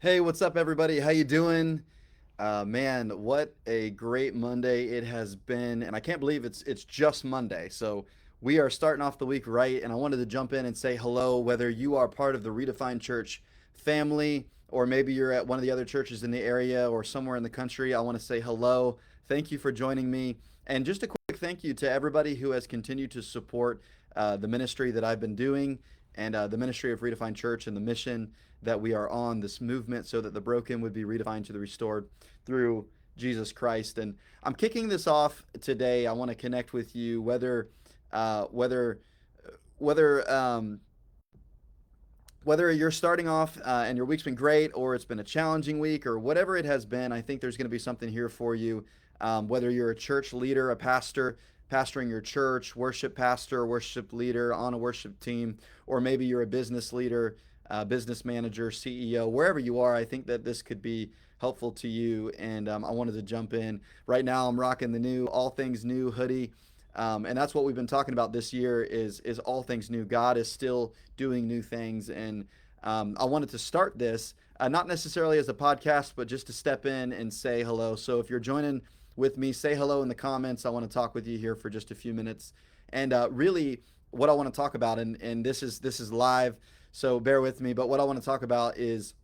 Hey, what's up, everybody? How you doing? Man, what a great Monday it has been, and I can't believe it's just Monday. So we are starting off the week right, and I wanted to jump in and say hello, whether you are part of the Redefined Church family, or maybe you're at one of the other churches in the area or somewhere in the country. I want to say hello. Thank you for joining me, and just a quick thank you to everybody who has continued to support the ministry that I've been doing and the ministry of Redefined Church and the mission that we are on, this movement so that the broken would be redefined to the restored through Jesus Christ. And I'm kicking this off today. I want to connect with you uh, whether whether whether you're starting off and your week's been great or it's been a challenging week or whatever it has been. I think there's going to be something here for you. Whether you're a church leader, a pastor, pastoring your church, worship pastor, worship leader on a worship team, or maybe you're a business leader, business manager, CEO, wherever you are, I think that this could be helpful to you. And I wanted to jump in. Right now, I'm rocking the new All Things New hoodie. And that's what we've been talking about this year is all things new. God is still doing new things, and I wanted to start this not necessarily as a podcast, but just to step in and say hello. So if you're joining with me, say hello in the comments. I want to talk with you here for just a few minutes, and really, what I want to talk about, and this is live, so bear with me. But what I want to talk about is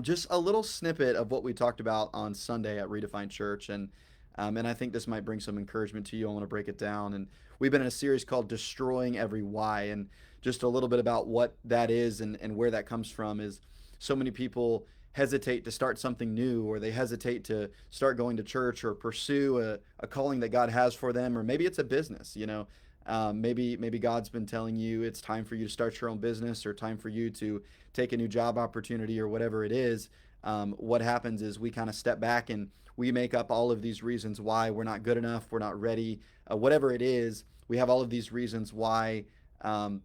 just a little snippet of what we talked about on Sunday at Redefined Church, and I think this might bring some encouragement to you. I want to break it down, and we've been in a series called "Destroying Every Why," and just a little bit about what that is and where that comes from is so many people hesitate to start something new, or they hesitate to start going to church or pursue a calling that God has for them, or maybe it's a business. Maybe God's been telling you it's time for you to start your own business, or time for you to take a new job opportunity, or whatever it is. What happens is we kind of step back and we make up all of these reasons why we're not good enough, we're not ready, whatever it is. We have all of these reasons why um,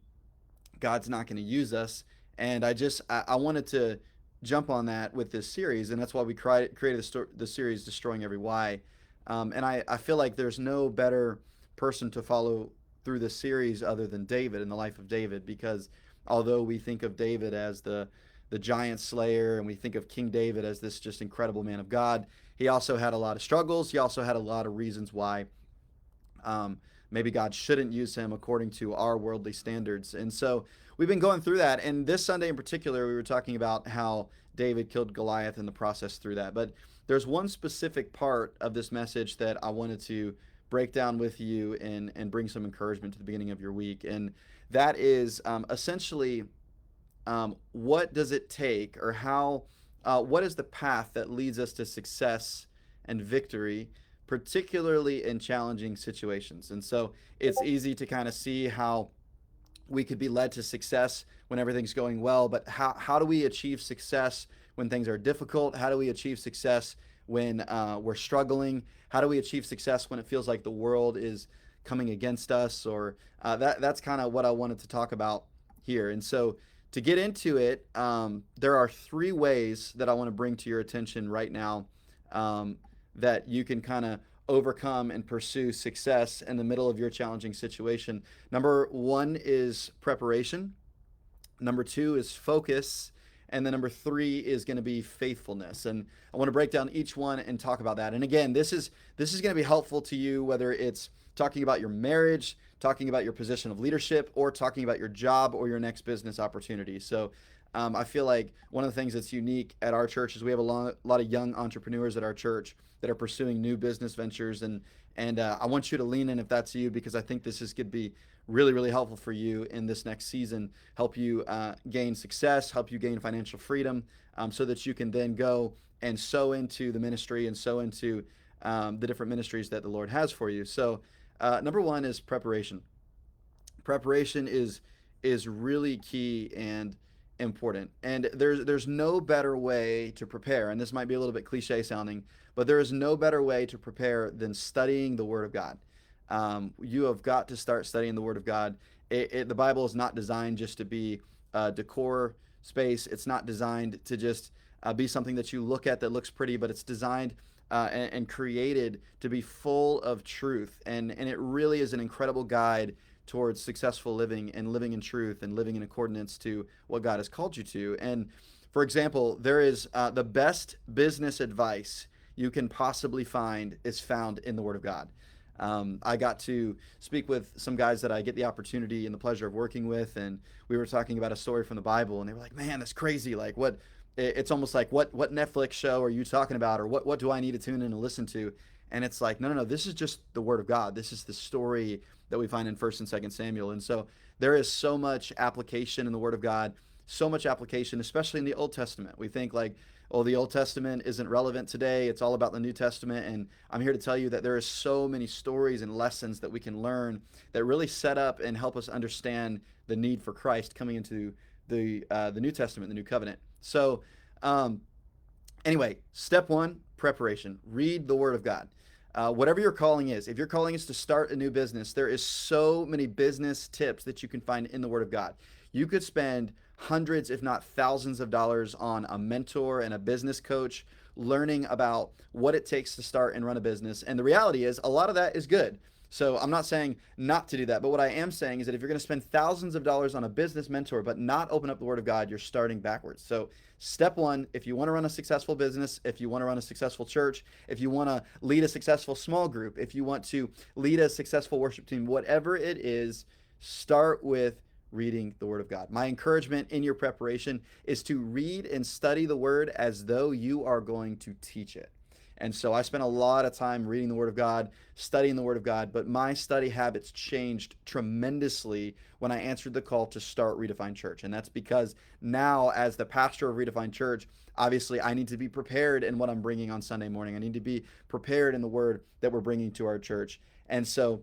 God's not going to use us. And I wanted to jump on that with this series, and that's why we created the series "Destroying Every Why." And I feel like there's no better person to follow through this series other than David and the life of David, because although we think of David as the giant slayer, and we think of King David as this just incredible man of God, he also had a lot of struggles. He also had a lot of reasons why um, maybe God shouldn't use him according to our worldly standards. And so we've been going through that. And this Sunday in particular, we were talking about how David killed Goliath in the process through that. But there's one specific part of this message that I wanted to break down with you and bring some encouragement to the beginning of your week. And that is essentially what does it take, or what is the path that leads us to success and victory, particularly in challenging situations. And so it's easy to kind of see how we could be led to success when everything's going well, but how do we achieve success when things are difficult? How do we achieve success when we're struggling? How do we achieve success when it feels like the world is coming against us? Or that's kind of what I wanted to talk about here. And so to get into it, there are three ways that I want to bring to your attention right now, um, that you can kind of overcome and pursue success in the middle of your challenging situation. Number one is preparation. Number two is focus. And then number three is going to be faithfulness. And I want to break down each one and talk about that. And again, this is going to be helpful to you, whether it's talking about your marriage, talking about your position of leadership, or talking about your job or your next business opportunity. So I feel like one of the things that's unique at our church is we have a lot of young entrepreneurs at our church that are pursuing new business ventures, and I want you to lean in if that's you, because I think this is going to be really, really helpful for you in this next season, help you gain success, help you gain financial freedom, so that you can then go and sow into the ministry and sow into the different ministries that the Lord has for you. So number one is preparation. Preparation is really key and important. And there's no better way to prepare. And this might be a little bit cliche sounding, but there is no better way to prepare than studying the Word of God. You have got to start studying the Word of God. The Bible is not designed just to be a decor space. It's not designed to just be something that you look at that looks pretty, but it's designed and created to be full of truth. And it really is an incredible guide towards successful living and living in truth and living in accordance to what God has called you to. And For example, there is the best business advice you can possibly find is found in the Word of God. I got to speak with some guys that I get the opportunity and the pleasure of working with, and we were talking about a story from the Bible, and they were like, "Man, that's crazy! Like, what? It's almost like what Netflix show are you talking about, or what do I need to tune in and listen to?" And it's like, no, no, no. This is just the Word of God. This is the story that we find in First and Second Samuel, and so there is so much application in the Word of God, so much application, especially in the Old Testament. We think like, oh, the Old Testament isn't relevant today. It's all about the New Testament. And I'm here to tell you that there is so many stories and lessons that we can learn that really set up and help us understand the need for Christ coming into the New Testament, the New Covenant. So, um, anyway, step one, preparation. Read the Word of God. Whatever your calling is, if your calling is to start a new business, there is so many business tips that you can find in the Word of God. You could spend hundreds, if not thousands of dollars on a mentor and a business coach, learning about what it takes to start and run a business. And the reality is, a lot of that is good. So I'm not saying not to do that, but what I am saying is that if you're going to spend thousands of dollars on a business mentor but not open up the Word of God, you're starting backwards. So step one, if you want to run a successful business, if you want to run a successful church, if you want to lead a successful small group, if you want to lead a successful worship team, whatever it is, start with reading the Word of God. My encouragement in your preparation is to read and study the Word as though you are going to teach it. And so I spent a lot of time reading the Word of God, studying the Word of God, but my study habits changed tremendously when I answered the call to start Redefined Church. And that's because now, as the pastor of Redefined Church, obviously I need to be prepared in what I'm bringing on Sunday morning. I need to be prepared in the Word that we're bringing to our church. And so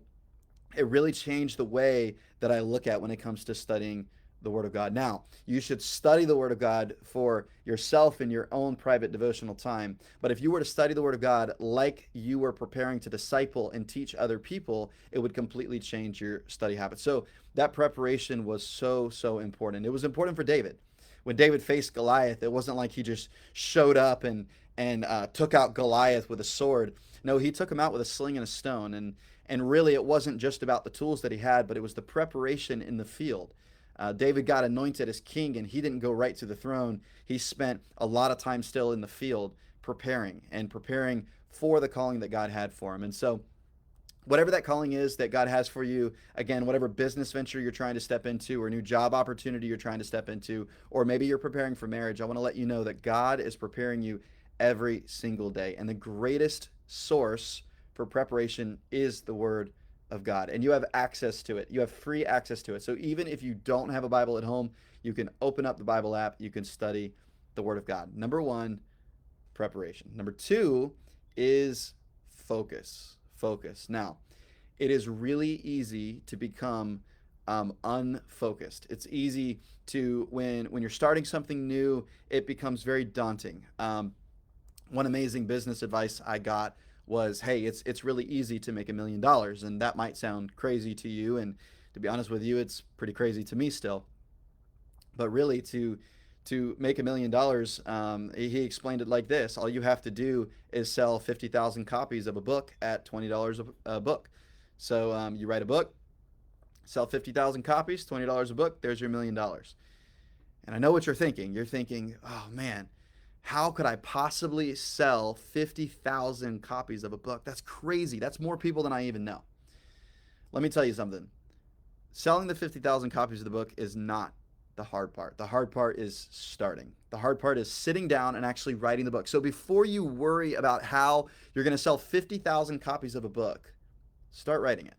it really changed the way that I look at when it comes to studying the Word of God. Now, you should study the Word of God for yourself in your own private devotional time. But if you were to study the Word of God like you were preparing to disciple and teach other people, it would completely change your study habits. So that preparation was so, so important. It was important for David. When David faced Goliath, it wasn't like he just showed up and took out Goliath with a sword. No, he took him out with a sling and a stone. And really, it wasn't just about the tools that he had, but it was the preparation in the field. David got anointed as king, and he didn't go right to the throne. He spent a lot of time still in the field preparing for the calling that God had for him. And so, whatever that calling is that God has for you, again, whatever business venture you're trying to step into, or new job opportunity you're trying to step into, or maybe you're preparing for marriage, I want to let you know that God is preparing you every single day. And the greatest source for preparation is the Word of God, and you have access to it. You have free access to it. So even if you don't have a Bible at home, you can open up the Bible app, you can study the Word of God. Number one, preparation. Number two is focus. Focus. Now, it is really easy to become unfocused. It's easy to, when you're starting something new, it becomes very daunting. One amazing business advice I got was, hey, it's really easy to make $1 million. And that might sound crazy to you. And to be honest with you, it's pretty crazy to me still. But really, to make $1 million, he explained it like this: all you have to do is sell 50,000 copies of a book at $20 a book. So you write a book, sell 50,000 copies, $20 a book, there's your $1 million. And I know what you're thinking. You're thinking, oh man, how could I possibly sell 50,000 copies of a book? That's crazy. That's more people than I even know. Let me tell you something. Selling the 50,000 copies of the book is not the hard part. The hard part is starting. The hard part is sitting down and actually writing the book. So before you worry about how you're going to sell 50,000 copies of a book, start writing it.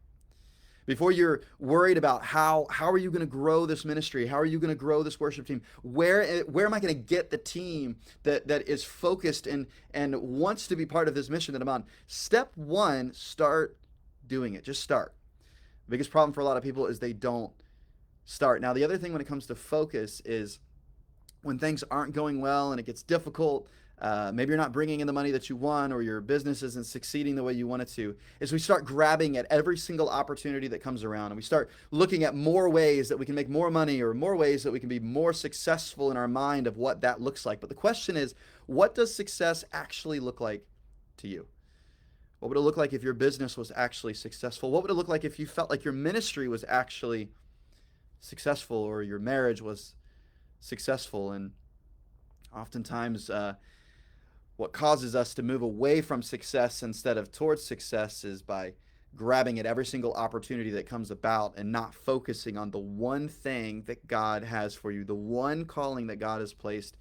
Before you're worried about how are you going to grow this ministry? How are you going to grow this worship team? Where am I going to get the team that is focused and wants to be part of this mission that I'm on? Step one, start doing it. Just start. The biggest problem for a lot of people is they don't start. Now, the other thing when it comes to focus is when things aren't going well and it gets difficult, maybe you're not bringing in the money that you want, or your business isn't succeeding the way you want it to, is we start grabbing at every single opportunity that comes around, and we start looking at more ways that we can make more money, or more ways that we can be more successful in our mind of what that looks like. But the question is, what does success actually look like to you? What would it look like if your business was actually successful? What would it look like if you felt like your ministry was actually successful, or your marriage was successful? And Oftentimes, what causes us to move away from success instead of towards success is by grabbing at every single opportunity that comes about and not focusing on the one thing that God has for you, the one calling that God has placed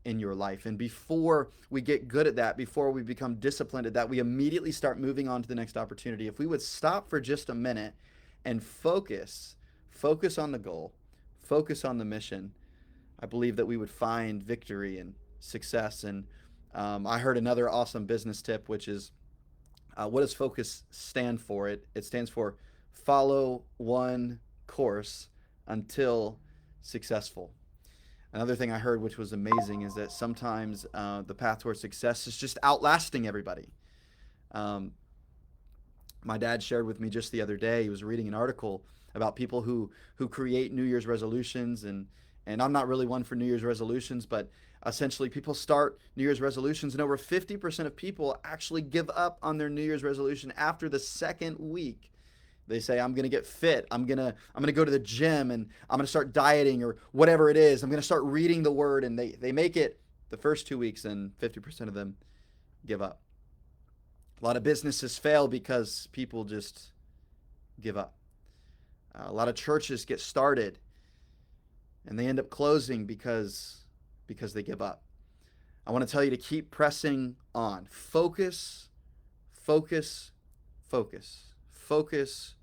in your life. And before we get good at that, before we become disciplined at that, we immediately start moving on to the next opportunity. If we would stop for just a minute and focus on the goal, focus on the mission, I believe that we would find victory and success. And I heard another awesome business tip, which is what does focus stand for? It stands for follow one course until successful. Another thing I heard, which was amazing, is that sometimes the path towards success is just outlasting everybody. Um, my dad shared with me just the other day. He was reading an article about people who create New Year's resolutions, and I'm not really one for New Year's resolutions, but essentially people start New Year's resolutions, and over 50% of people actually give up on their New Year's resolution after the second week. They say, I'm going to get fit. I'm going to go to the gym, and I'm going to start dieting or whatever it is. I'm going to start reading the word, and they make it the first 2 weeks, and 50% of them give up. A lot of businesses fail because people just give up. A lot of churches get started and they end up closing because they give up. I want to tell you to keep pressing on. Focus, focus, focus. Focus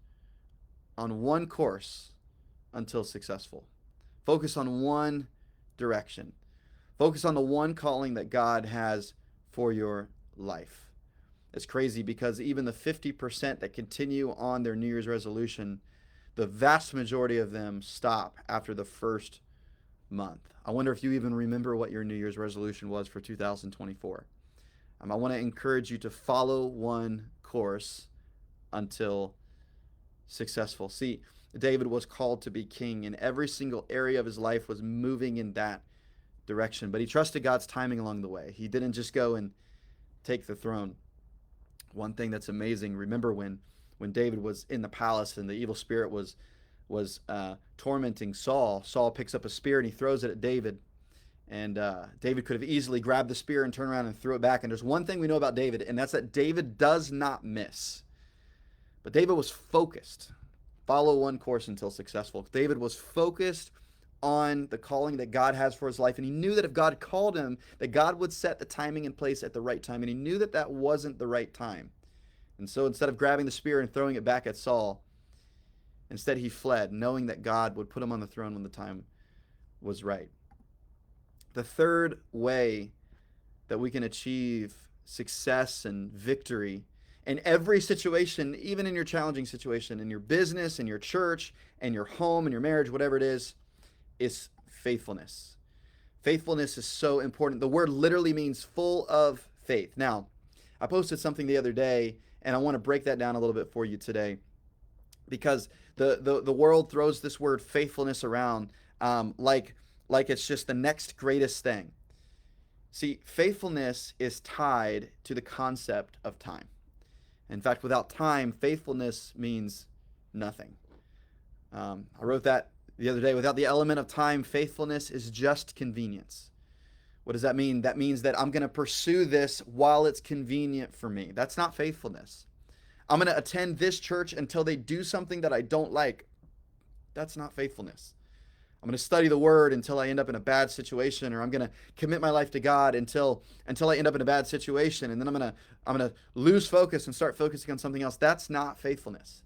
on one course until successful. Focus on one direction. Focus on the one calling that God has for your life. It's crazy because even the 50% that continue on their New Year's resolution, the vast majority of them stop after the first month. I wonder if you even remember what your New Year's resolution was for 2024. I want to encourage you to follow one course until successful. See, David was called to be king, and every single area of his life was moving in that direction. But he trusted God's timing along the way. He didn't just go and take the throne. One thing that's amazing, remember when David was in the palace and the evil spirit was tormenting Saul. Saul picks up a spear and he throws it at David. And David could have easily grabbed the spear and turned around and threw it back. And there's one thing we know about David, and that's that David does not miss. But David was focused. Follow one course until successful. David was focused on the calling that God has for his life. And he knew that if God called him, that God would set the timing in place at the right time. And he knew that that wasn't the right time. And so instead of grabbing the spear and throwing it back at Saul, instead he fled, knowing that God would put him on the throne when the time was right. The third way that we can achieve success and victory in every situation, even in your challenging situation, in your business, in your church, in your home, in your marriage, whatever it is faithfulness. Faithfulness is so important. The word literally means full of faith. Now, I posted something the other day, and I want to break that down a little bit for you today, because the world throws this word faithfulness around like it's just the next greatest thing. See, faithfulness is tied to the concept of time. In fact, without time, faithfulness means nothing. I wrote that the other day. Without the element of time, faithfulness is just convenience. What does that mean? That means that I'm going to pursue this while it's convenient for me. That's not faithfulness. I'm going to attend this church until they do something that I don't like. That's not faithfulness. I'm going to study the word until I end up in a bad situation, or I'm going to commit my life to God until I end up in a bad situation, and then I'm going to lose focus and start focusing on something else. That's not faithfulness.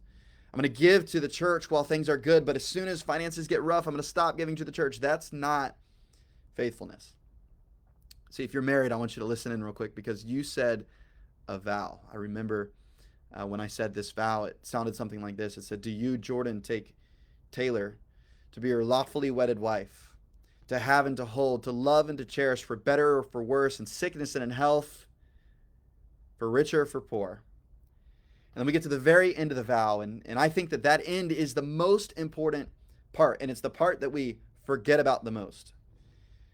I'm going to give to the church while things are good, but as soon as finances get rough, I'm going to stop giving to the church. That's not faithfulness. See, if you're married, I want you to listen in real quick, because you said a vow. I remember when I said this vow, it sounded something like this. It said, "Do you, Jordan, take Taylor to be your lawfully wedded wife, to have and to hold, to love and to cherish, for better or for worse, in sickness and in health, for richer or for poor." And then we get to the very end of the vow, and I think that end is the most important part, and it's the part that we forget about the most.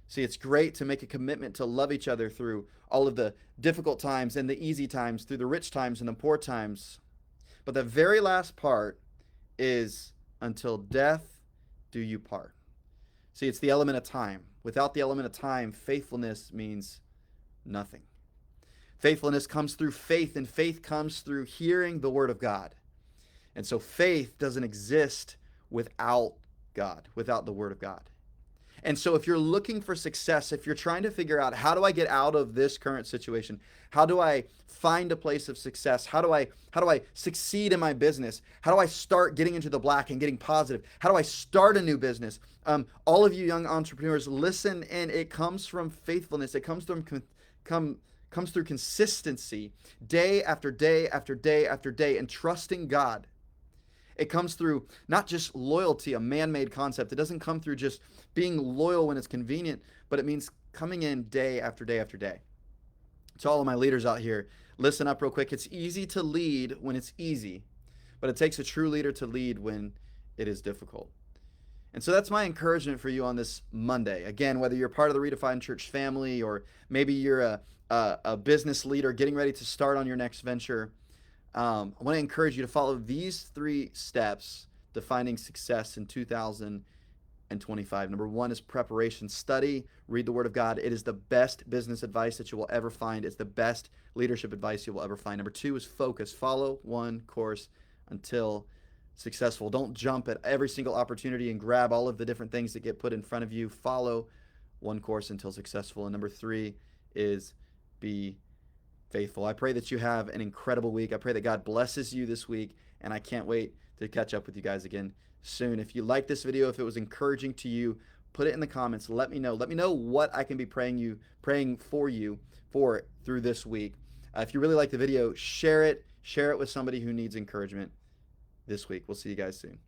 See, it's great to make a commitment to love each other through all of the difficult times and the easy times, through the rich times and the poor times. But the very last part is, until death do you part. See, it's the element of time. Without the element of time, faithfulness means nothing. Faithfulness comes through faith, and faith comes through hearing the word of God. And so faith doesn't exist without God, without the word of God. And so if you're looking for success, if you're trying to figure out how do I get out of this current situation? How do I find a place of success? How do I succeed in my business? How do I start getting into the black and getting positive? How do I start a new business? All of you young entrepreneurs, listen, and it comes from faithfulness. It comes from comes through consistency, day after day after day after day, and trusting God. It comes through not just loyalty, a man-made concept. It doesn't come through just being loyal when it's convenient, but it means coming in day after day after day. To all of my leaders out here, listen up real quick. It's easy to lead when it's easy, but it takes a true leader to lead when it is difficult. And so that's my encouragement for you on this Monday. Again, whether you're part of the Redefined Church family or maybe you're a business leader getting ready to start on your next venture, I want to encourage you to follow these 3 steps to finding success in 2025. Number 1 is preparation. Study, read the Word of God. It is the best business advice that you will ever find. It's the best leadership advice you will ever find. Number 2 is focus. Follow one course until successful. Don't jump at every single opportunity and grab all of the different things that get put in front of you. Follow one course until successful. And number 3 is be faithful. I pray that you have an incredible week. I pray that God blesses you this week, and I can't wait to catch up with you guys again soon. If you like this video, if it was encouraging to you, put it in the comments. Let me know. Let me know what I can be praying for you through this week. If you really like the video, share it with somebody who needs encouragement this week. We'll see you guys soon.